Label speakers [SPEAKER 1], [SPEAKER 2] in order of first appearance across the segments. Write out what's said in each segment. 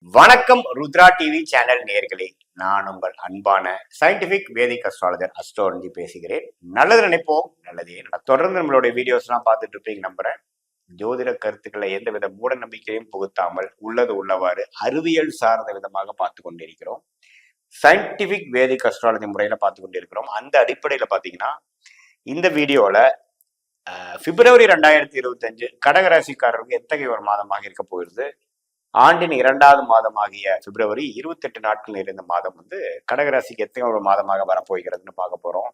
[SPEAKER 1] வணக்கம் Rudra TV channel நேயர்களே. நான் உங்கள் அன்பான சயின்டிபிக் வேதிக் அஸ்ட்ராலஜர் அஸ்ட்ரோலஜி பேசுகிறேன். நல்லது நினைப்போம், நல்லதே தொடர்ந்து நம்மளுடைய வீடியோஸ் எல்லாம் பார்த்துட்டு இருப்பீங்க நம்புறேன். ஜோதிட கருத்துக்களை எந்தவித மூட நம்பிக்கையும் புகுத்தாமல் உள்ளது உள்ளவாறு அறிவியல் சார்ந்த விதமாக பார்த்து கொண்டிருக்கிறோம். சயின்டிபிக் வேதிக் அஸ்ட்ராலஜி முறையில பார்த்து கொண்டிருக்கிறோம். அந்த அடிப்படையில பாத்தீங்கன்னா இந்த வீடியோல பிப்ரவரி 2025 கடகராசிக்காரருக்கு எத்தகைய ஒரு மாதமாக இருக்க போகிறது. ஆண்டின் 2வது மாதமாகிய பிப்ரவரி 28 நாட்கள் நிறைந்த மாதம் கடகராசிக்கு எத்தனை ஒரு மாதமாக வரப்போகிறதுன்னு பார்க்க போறோம்.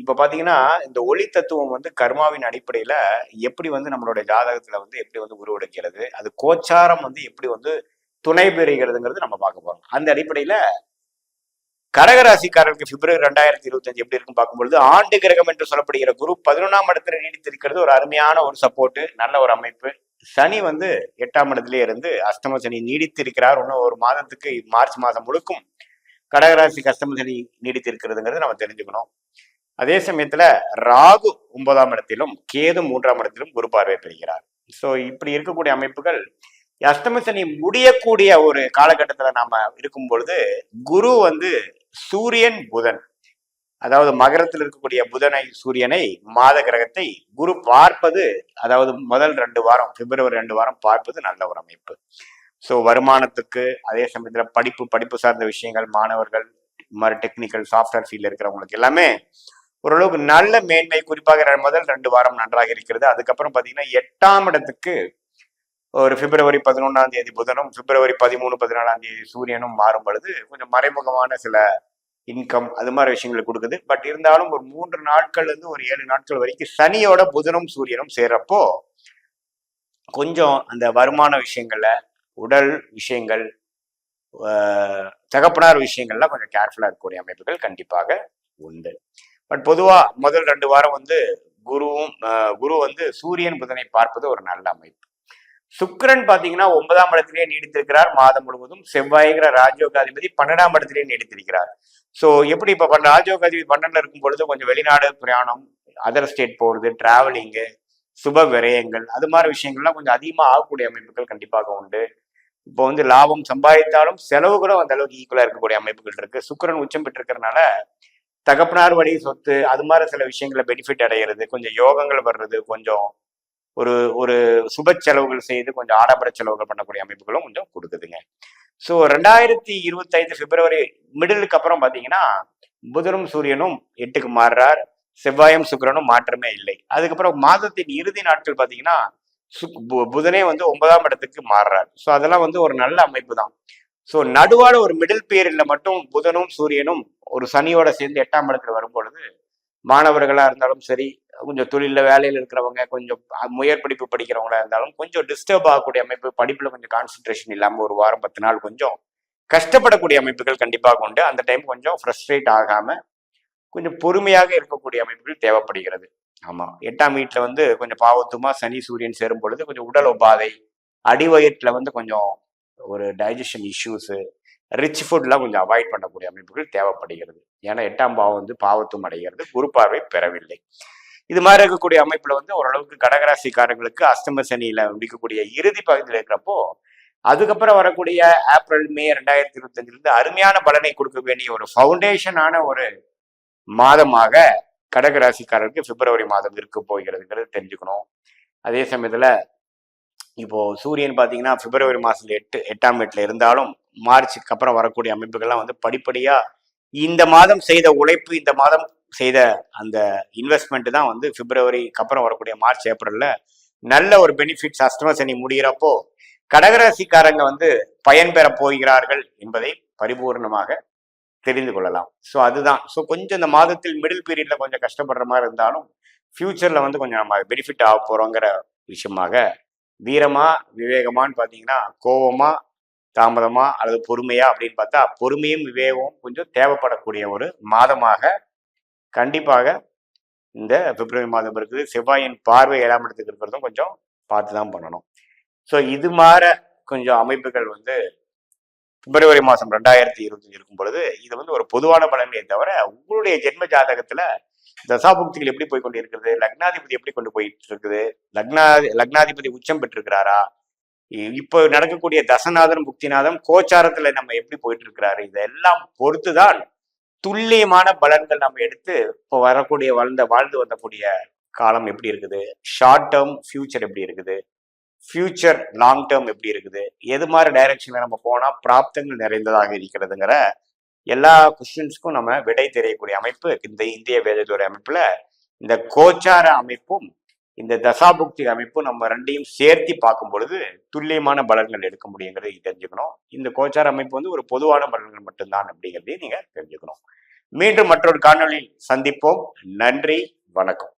[SPEAKER 1] இப்ப பாத்தீங்கன்னா இந்த ஒளி தத்துவம் கர்மாவின் அடிப்படையில எப்படி நம்மளுடைய ஜாதகத்துல எப்படி உருவெடுக்கிறது, அது கோச்சாரம் எப்படி துணை பெறுகிறதுங்கிறது நம்ம பார்க்க போறோம். அந்த அடிப்படையில கடகராசிக்காரர்களுக்கு பிப்ரவரி 2025 எப்படி இருக்குன்னு பார்க்கும்பொழுது, ஆண்டு கிரகம் என்று சொல்லப்படுகிற குரு 11ஆம் இடத்துல நீடித்திருக்கிறது ஒரு அருமையான ஒரு சப்போர்ட், நல்ல ஒரு அமைப்பு. சனி 8ஆம் இடத்திலே இருந்து அஷ்டம சனி நீடித்து இருக்கிறார். இன்னும் ஒரு மாதத்துக்கு மார்ச் மாதம் முழுக்கும் கடகராசிக்கு அஷ்டம சனி நீடித்து இருக்கிறதுங்கிறது நம்ம தெரிஞ்சுக்கணும். அதே சமயத்துல ராகு 9ஆம் இடத்திலும் கேது 3ஆம் இடத்திலும் குரு பார்வை பெறுகிறார். ஸோ இப்படி இருக்கக்கூடிய அமைப்புகள் அஷ்டம சனி முடியக்கூடிய ஒரு காலகட்டத்துல நாம இருக்கும் பொழுது குரு சூரியன் புதன், அதாவது மகரத்தில் இருக்கக்கூடிய புதனை சூரியனை மாத கிரகத்தை குரு பார்ப்பது, அதாவது முதல் 2 வாரம் பிப்ரவரி 2 வாரம் பார்ப்பது நல்ல ஒரு அமைப்பு. ஸோ வருமானத்துக்கு, அதே சமயத்துல படிப்பு சார்ந்த விஷயங்கள், மாணவர்கள் மாதிரி டெக்னிக்கல் சாஃப்ட்வேர் ஃபீல்ட்ல இருக்கிறவங்களுக்கு எல்லாமே ஓரளவுக்கு நல்ல மேன்மை. குறிப்பாக முதல் 2 வாரம் நன்றாக இருக்கிறது. அதுக்கப்புறம் பாத்தீங்கன்னா 8ஆம் இடத்துக்கு ஒரு பிப்ரவரி 11ஆம் தேதி புதனும் பிப்ரவரி 13, 14ஆம் தேதி சூரியனும் மாறும் பொழுது கொஞ்சம் மறைமுகமான சில இன்கம் அது மாதிரி விஷயங்களை கொடுக்குது. பட் இருந்தாலும் ஒரு 3 நாட்கள் ஒரு 7 நாட்கள் வரைக்கும் சனியோட புதனும் சூரியனும் சேர்றப்போ கொஞ்சம் அந்த வருமான விஷயங்கள்ல, உடல் விஷயங்கள், தகப்பனார் விஷயங்கள்லாம் கொஞ்சம் கேர்ஃபுல்லா இருக்கக்கூடிய அமைப்புகள் கண்டிப்பாக உண்டு. பட் பொதுவா முதல் 2 வாரம் குரு சூரியன் புதனை பார்ப்பது ஒரு நல்ல அமைப்பு. சுக்கிரன் பாத்தீங்கன்னா 9ஆம் இடத்திலேயே நீடித்திருக்கிறார் மாதம் முழுவதும். செவ்வாய்ங்கிற ராஜயோகாதிபதி 12ஆம் இடத்திலேயே நீடித்திருக்கிறார். ஸோ எப்படி இப்ப ராஜயோகாதிபதி 12ல இருக்கும் பொழுது கொஞ்சம் வெளிநாடு பிரயாணம், அதர் ஸ்டேட் போறது, டிராவலிங்கு, சுப விரயங்கள் அது மாதிரி விஷயங்கள்லாம் கொஞ்சம் அதிகமா ஆகக்கூடிய அமைப்புகள் கண்டிப்பாக உண்டு. இப்போ லாபம் சம்பாதித்தாலும் செலவு கூட அந்த அளவுக்கு ஈக்குவலா இருக்கக்கூடிய அமைப்புகள் இருக்கு. சுக்கிரன் உச்சம் பெற்றிருக்கிறதுனால தகப்பனார் வழி சொத்து அது மாதிரி சில விஷயங்களை பெனிஃபிட் அடைகிறது, கொஞ்சம் யோகங்கள் வர்றது, கொஞ்சம் ஒரு ஒரு சுப செலவுகள் செய்து கொஞ்சம் ஆடம்பர செலவுகள் பண்ணக்கூடிய அமைப்புகளும் கொஞ்சம் கொடுக்குதுங்க. ஸோ 2025 பிப்ரவரி மிடிலுக்கு அப்புறம் பாத்தீங்கன்னா புதனும் சூரியனும் 8க்கு மாறுறார், செவ்வாயும் சுக்கிரனும் மாற்றமே இல்லை. அதுக்கப்புறம் மாதத்தின் இறுதி நாட்கள் பாத்தீங்கன்னா புதனே 9ஆம் இடத்துக்கு மாறுறார். ஸோ அதெல்லாம் ஒரு நல்ல அமைப்பு தான். ஸோ நடுவால ஒரு மிடில் பீரியட்ல மட்டும் புதனும் சூரியனும் ஒரு சனியோட சேர்ந்து 8ஆம் இடத்துல வரும் பொழுது மாணவர்களா இருந்தாலும் சரி, கொஞ்சம் தொழில வேலையில இருக்கிறவங்க, கொஞ்சம் முயற்படிப்பு படிக்கிறவங்களா இருந்தாலும் கொஞ்சம் டிஸ்டர்ப் ஆகக்கூடிய அமைப்பு, படிப்புல கொஞ்சம் கான்சென்ட்ரேஷன் இல்லாம ஒரு வாரம் 10 நாள் கொஞ்சம் கஷ்டப்படக்கூடிய அமைப்புகள் கண்டிப்பாக உண்டு. அந்த டைம் கொஞ்சம் ஃப்ரஸ்ட்ரேட் ஆகாம கொஞ்சம் பொறுமையாக இருக்கக்கூடிய அமைப்புகள் தேவைப்படுகிறது. ஆமா, 8ஆம் வீட்டுல கொஞ்சம் பாவத்துமா சனி சூரியன் சேரும் பொழுது கொஞ்சம் உடல் உபாதை, அடிவயிற்றுல கொஞ்சம் ஒரு டைஜஷன் இஷ்யூஸ், ரிச் ஃபுட்லாம் கொஞ்சம் அவாய்ட் பண்ணக்கூடிய அமைப்புகள் தேவைப்படுகிறது. ஏன்னா 8ஆம் பாவம் பாவத்துவம் அடைகிறது, குரு பார்வை பெறவில்லை. இது மாதிரி இருக்கக்கூடிய அமைப்புல ஓரளவுக்கு கடகராசிக்காரங்களுக்கு அஷ்டம சனியில முடிக்கக்கூடிய இறுதி பகுதியில் இருக்கிறப்போ அதுக்கப்புறம் வரக்கூடிய ஏப்ரல் மே 2025 அருமையான பலனை கொடுக்க வேண்டிய ஒரு ஃபவுண்டேஷனான ஒரு மாதமாக கடகராசிக்காரருக்கு பிப்ரவரி மாதம் இருக்க போகிறதுங்கிறது தெரிஞ்சுக்கணும். அதே சமயத்துல இப்போ சூரியன் பாத்தீங்கன்னா பிப்ரவரி மாசத்துல 8ஆம் வீட்டுல இருந்தாலும் மார்ச்சுக்கு அப்புறம் வரக்கூடிய அமைப்புகள்லாம் படிப்படியா இந்த மாதம் செய்த உழைப்பு, இந்த மாதம் செய்த அந்த இன்வெஸ்ட்மெண்ட் தான் பிப்ரவரிக்கு அப்புறம் வரக்கூடிய மார்ச் ஏப்ரல்ல நல்ல ஒரு பெனிஃபிட்ஸ் அஷ்டம சனி முடிகிறப்போ கடகராசிக்காரங்க பயன்பெற போகிறார்கள் என்பதை பரிபூர்ணமாக தெரிந்து கொள்ளலாம். ஸோ அதுதான். ஸோ கொஞ்சம் இந்த மாதத்தில் மிடில் பீரியட்ல கொஞ்சம் கஷ்டப்படுற மாதிரி இருந்தாலும் ஃபியூச்சர்ல கொஞ்சம் நம்ம பெனிஃபிட் ஆக போறோங்கிற விஷயமாக வீரமா விவேகமான்னு பாத்தீங்கன்னா கோபமா தாமதமா அல்லது பொறுமையா அப்படின்னு பார்த்தா பொறுமையும் விவேகமும் கொஞ்சம் தேவைப்படக்கூடிய ஒரு மாதமாக கண்டிப்பாக இந்த பிப்ரவரி மாதம் இருக்குது. செவ்வாயின் பார்வை 7ஆம் இடத்துக்கு இருக்கிறதும் கொஞ்சம் பார்த்துதான் பண்ணணும். ஸோ இது மாதிரி கொஞ்சம் அமைப்புகள் பிப்ரவரி மாதம் 2025 இருக்கும் பொழுது இது ஒரு பொதுவான பலன்களே தவிர உங்களுடைய ஜென்ம ஜாதகத்துல தசாபுக்திகள் எப்படி போய் கொண்டு இருக்கிறது, லக்னாதிபதி எப்படி கொண்டு போயிட்டு இருக்குது, லக்னாதிபதி உச்சம் பெற்றிருக்கிறாரா, இப்போ நடக்கக்கூடிய தசநாதன் புக்திநாதம் கோச்சாரத்துல நம்ம எப்படி போயிட்டு இருக்கிறாரு, இதெல்லாம் பொறுத்துதான் துல்லியமான பலன்கள் நம்ம எடுத்து இப்போ வரக்கூடிய வாழ்ந்து வந்தக்கூடிய காலம் எப்படி இருக்குது, ஷார்ட் டேர்ம் ஃபியூச்சர் எப்படி இருக்குது, ஃபியூச்சர் லாங் டேர்ம் எப்படி இருக்குது, எது மாதிரி டைரக்ஷன்ல நம்ம போனா பிராப்தங்கள் நிறைந்ததாக இருக்கிறதுங்கிற எல்லா கொஸ்டின்ஸ்க்கும் நம்ம விடை தெரியக்கூடிய அமைப்பு இந்த இந்திய வேதத்துறை அமைப்புல இந்த கோச்சார அமைப்பும் இந்த தசாபுக்தி அமைப்பும் நம்ம ரெண்டையும் சேர்த்தி பார்க்கும் பொழுது துல்லியமான பலன்கள் எடுக்க முடியுங்கிறது தெரிஞ்சுக்கணும். இந்த கோச்சார அமைப்பு வந்து ஒரு பொதுவான பலன்கள் மட்டும்தான் அப்படிங்கிறதையும் நீங்க தெரிஞ்சுக்கணும். மீண்டும் மற்றொரு காணொளியில் சந்திப்போம். நன்றி, வணக்கம்.